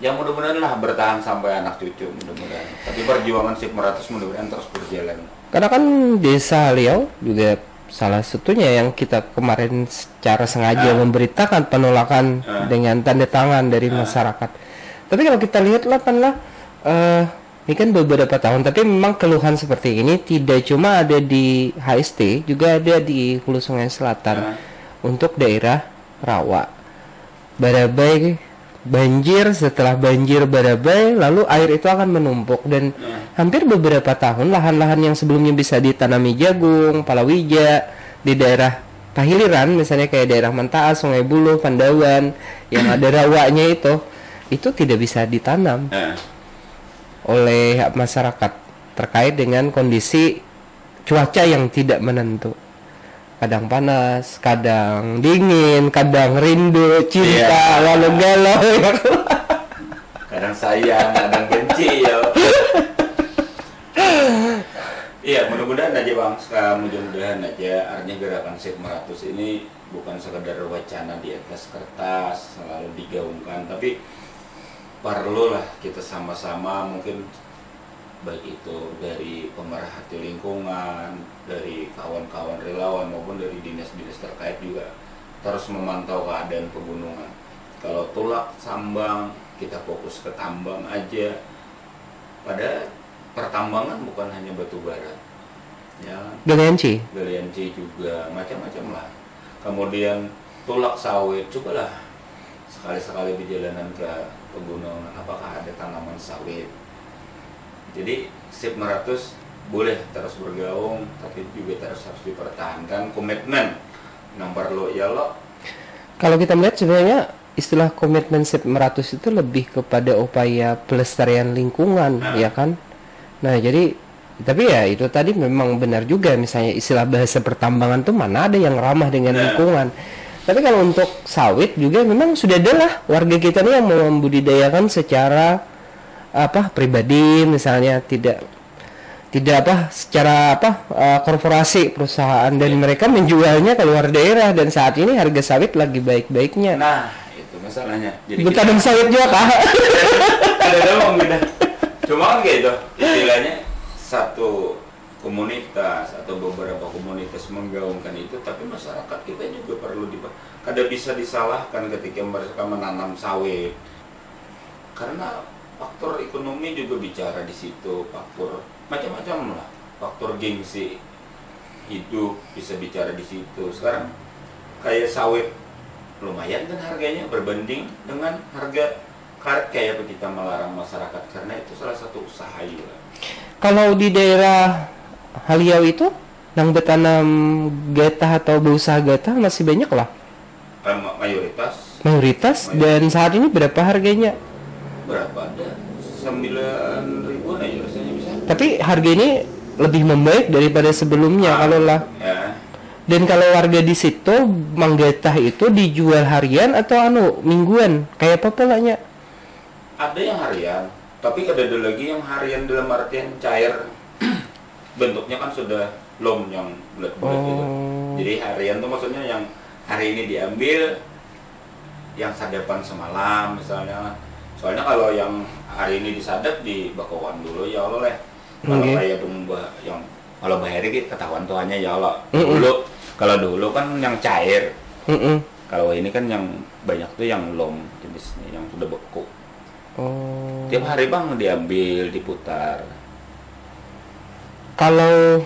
ya mudah-mudahan lah bertahan sampai anak cucu mudah-mudahan. Tapi perjuangan SIP Meratus mudah-mudahan terus berjalan. Karena kan desa Riau juga salah satunya yang kita kemarin secara sengaja memberitakan penolakan dengan tanda tangan dari masyarakat. Tapi kalau kita lihat ini kan beberapa tahun, tapi memang keluhan seperti ini tidak cuma ada di HST, juga ada di Hulu Sungai Selatan untuk daerah Rawa, Barabai, banjir, setelah banjir Barabai, lalu air itu akan menumpuk dan hampir beberapa tahun lahan-lahan yang sebelumnya bisa ditanami jagung, palawija di daerah Pahiliran, misalnya kayak daerah Mantaas, Sungai Buloh, Pandawan yang ada rawanya itu tidak bisa ditanam oleh masyarakat terkait dengan kondisi cuaca yang tidak menentu. Kadang panas, kadang dingin, kadang rindu, cinta, lalu galau. Kadang sayang, kadang benci ya. Iya, mudah-mudahan aja Bang, mudah-mudahan aja artinya gerakan SIP Meratus ini bukan sekedar wacana di atas kertas selalu digaungkan, tapi perlulah kita sama-sama mungkin baik itu dari pemerhati lingkungan, dari kawan-kawan relawan maupun dari dinas-dinas terkait juga terus memantau keadaan pegunungan. Kalau tulak tambang kita fokus ke tambang aja, pada pertambangan bukan hanya batu bara, ya, galian C juga macam-macam lah. Kemudian tulak sawit, cobalah sekali-sekali perjalanan ke pegunungan apakah ada tanaman sawit. Jadi SIP Meratus boleh terus bergaung, tapi juga harus dipertahankan komitmen nomor lo ya lo. Kalau kita melihat sebenarnya istilah komitmen SIP Meratus itu lebih kepada upaya pelestarian lingkungan, ya kan? Nah jadi tapi ya itu tadi memang benar juga, misalnya istilah bahasa pertambangan tuh mana ada yang ramah dengan lingkungan. Tapi kalau untuk sawit juga memang sudah ada lah warga kita nih yang membudidayakan secara pribadi, misalnya tidak secara korporasi perusahaan, dan mereka menjualnya ke luar daerah, dan saat ini harga sawit lagi baik-baiknya. Nah itu masalahnya. Jadi tanam sawit juga kah? Ada dong kita. Cuma kan gitu istilahnya, satu komunitas atau beberapa komunitas menggaungkan itu, tapi masyarakat kita juga perlu kada bisa disalahkan ketika mereka menanam sawit, karena faktor ekonomi juga bicara di situ, faktor macam-macam lah, faktor gengsi hidup bisa bicara di situ. Sekarang kayak sawit lumayan kan harganya berbanding dengan harga karet, kayak kita melarang masyarakat karena itu salah satu usaha juga. Kalau di daerah Haliau itu yang bertanam getah atau berusaha getah masih banyak lah. Mayoritas. Dan saat ini berapa harganya? Berapa ada? 9.000 aja rasanya bisa. Tapi harga ini lebih membaik daripada sebelumnya kalau lah. Ya. Dan kalau warga di situ manggetah itu dijual harian atau mingguan? Kayak apa polanya? Ada yang harian, tapi ada lagi yang harian dalam artian cair. bentuknya kan sudah lom yang bulat-bulat gitu. Jadi harian tuh maksudnya yang hari ini diambil, yang sadapan semalam misalnya. Soalnya kalau yang hari ini disadap di bakawan dulu ya Allah leh. Kalau kayak yang kalau bahari ketahuan tuannya ya Allah. Dulu kalau dulu kan yang cair. Kalau ini kan yang banyak tuh yang lom jenisnya yang sudah beku. Tiap hari bang diambil, diputar. Kalau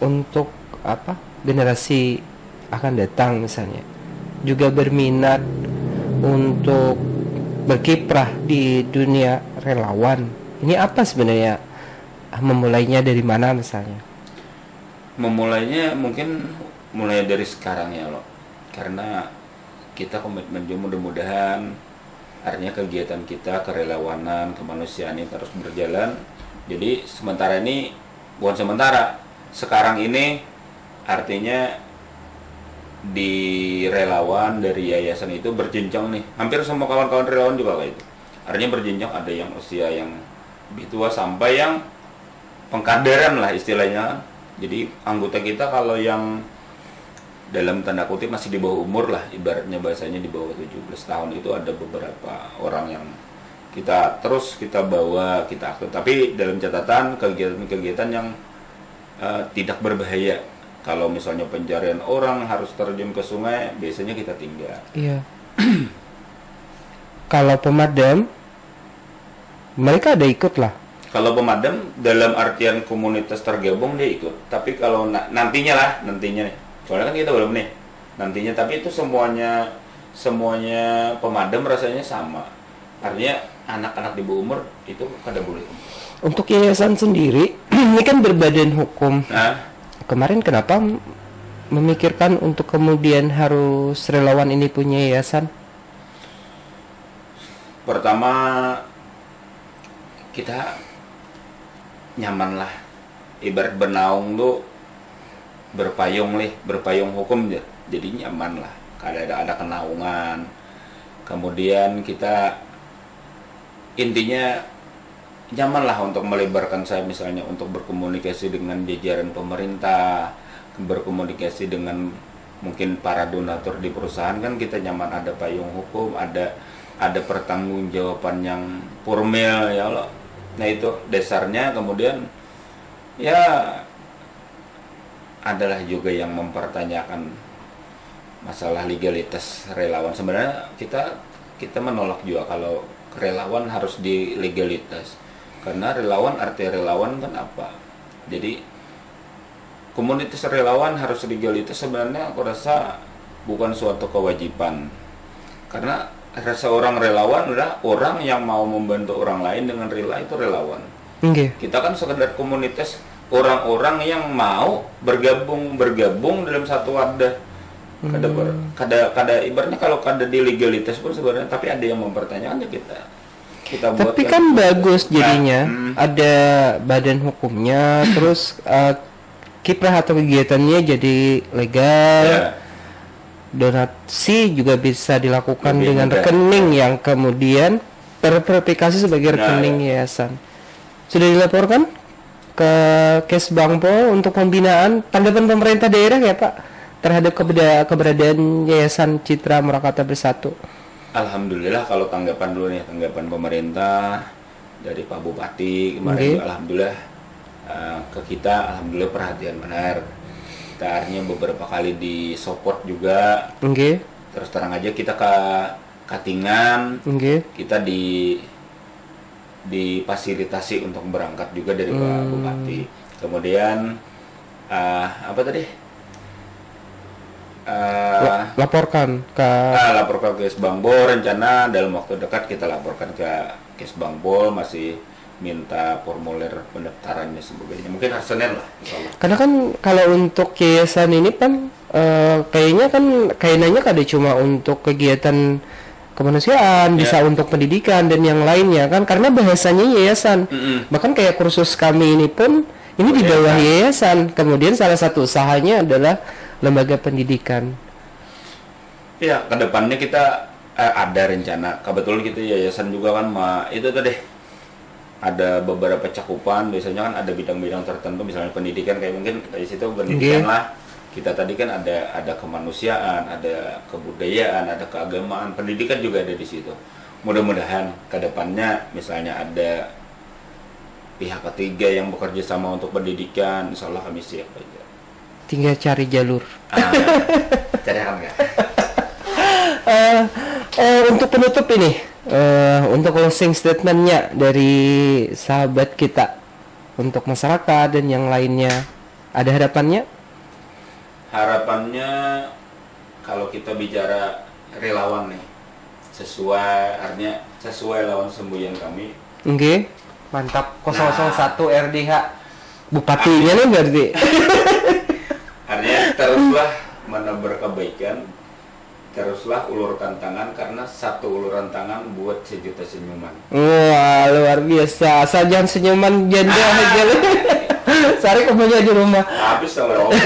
untuk apa generasi akan datang misalnya juga berminat untuk berkiprah di dunia relawan, ini apa sebenarnya, memulainya dari mana misalnya? Memulainya mungkin mulai dari sekarang ya loh, karena kita komitmen juga mudah-mudahan artinya kegiatan kita kerelawanan kemanusiaan ini terus berjalan. Jadi sementara ini bukan sementara, sekarang ini artinya di relawan dari yayasan itu berjenjang nih. Hampir semua kawan-kawan relawan juga kayak itu. Artinya berjenjang, ada yang usia yang lebih tua sampai yang pengkaderan lah istilahnya. Jadi anggota kita kalau yang dalam tanda kutip masih di bawah umur lah, ibaratnya bahasanya di bawah 17 tahun itu ada beberapa orang yang kita bawa, kita aktif. Tapi dalam catatan kegiatan-kegiatan yang tidak berbahaya. Kalau misalnya pencarian orang harus terjun ke sungai, biasanya kita tinggal. Iya. Kalau pemadam, mereka ada ikut lah. Kalau pemadam dalam artian komunitas tergabung dia ikut. Tapi kalau nantinya nih. Soalnya kan kita belum nih. Nantinya, tapi itu semuanya pemadam rasanya sama. Artinya anak-anak di bawah umur itu kada boleh. Untuk yayasan sendiri, ini kan berbadan hukum. Kemarin kenapa memikirkan untuk kemudian harus relawan ini punya yayasan? Pertama, kita nyaman lah. Ibarat bernaung tuh berpayung hukum ya. Jadi nyaman lah. Kada ada kenaungan. Kemudian kita intinya nyaman lah untuk melebarkan saya misalnya untuk berkomunikasi dengan jajaran pemerintah, berkomunikasi dengan mungkin para donatur di perusahaan, kan kita nyaman, ada payung hukum, ada pertanggungjawaban yang formal ya Allah. Nah itu dasarnya. Kemudian ya adalah juga yang mempertanyakan masalah legalitas relawan. Sebenarnya kita menolak juga kalau relawan harus di legalitas. Karena relawan, arti relawan kan apa? Jadi komunitas relawan harus legalitas sebenarnya aku rasa bukan suatu kewajiban. Karena rasa orang relawan adalah orang yang mau membantu orang lain dengan rela, itu relawan. Kita kan sekedar komunitas orang-orang yang mau bergabung dalam satu wadah. Kada ibaratnya kalau kada di legalitas pun sebenarnya, tapi ada yang mempertanyakan ya kita buat. Tapi kan bagus jadinya ada badan hukumnya, terus kiprah atau kegiatannya jadi legal. Donasi juga bisa dilakukan dengan rekening yang kemudian terverifikasi sebagai rekening yayasan. Sudah dilaporkan ke Kesbangpol untuk pembinaan. Tanggapan pemerintah daerah ya Pak terhadap keberadaan Yayasan Citra Murakata Bersatu? Alhamdulillah, kalau tanggapan dulu nih, tanggapan pemerintah dari Pak Bupati kemarin, alhamdulillah ke kita, alhamdulillah perhatian benar. Kita artinya beberapa kali disupport juga. Terus terang aja kita ke Katingan, kita difasilitasi untuk berangkat juga dari Pak Bupati. Kemudian apa tadi? Laporkan ke Kesbangpol, rencana dalam waktu dekat kita laporkan ke Kesbangpol, masih minta formulir pendaftarannya sebagainya. Mungkin hari Senin lah insyaallah. Karena kan kalau untuk yayasan ini kan kayaknya kada cuma untuk kegiatan kemanusiaan, bisa untuk pendidikan dan yang lainnya kan, karena bahasanya yayasan. Bahkan kayak kursus kami ini pun ini di bawah yayasan. Kemudian salah satu usahanya adalah lembaga pendidikan. Ya, kedepannya kita ada rencana. Kebetulan kita yayasan juga kan itu tadi ada beberapa cakupan, biasanya kan ada bidang-bidang tertentu, misalnya pendidikan, kayak mungkin dari situ pendidikan lah. Kita tadi kan ada kemanusiaan, ada kebudayaan, ada keagamaan, pendidikan juga ada di situ. Mudah-mudahan ke depannya misalnya ada pihak ketiga yang bekerja sama untuk pendidikan, insya Allah kami siap aja. Tinggal cari jalur. Cari apa enggak? Untuk penutup ini, untuk closing statementnya dari sahabat kita untuk masyarakat dan yang lainnya, ada harapannya? Harapannya kalau kita bicara relawan nih, artinya sesuai lawan semboyan kami. Oke, mantap. 001 RDH bupatinya nih berarti. Artinya teruslah menebar kebaikan, teruslah ulurkan tangan, karena satu uluran tangan buat sejuta senyuman. Wah, luar biasa. Asal jangan senyuman janda aja. Sari kemudian di rumah. Habis sama orang.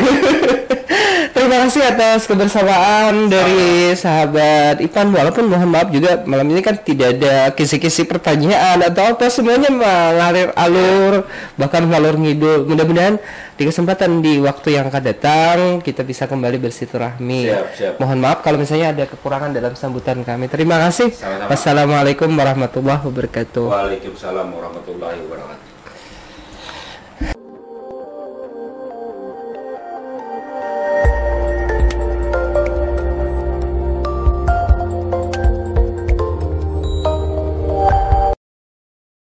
Terima kasih atas kebersamaan dari sahabat Ipan. Walaupun mohon maaf juga malam ini kan tidak ada kisi-kisi pertanyaan atau apa, semuanya mengalir alur, bahkan ngalur ngidul. Mudah-mudahan di kesempatan di waktu yang akan datang kita bisa kembali bersilaturahmi. Siap. Mohon maaf kalau misalnya ada kekurangan dalam sambutan kami. Terima kasih. Sama-sama. Wassalamualaikum warahmatullahi wabarakatuh. Waalaikumsalam warahmatullahi wabarakatuh.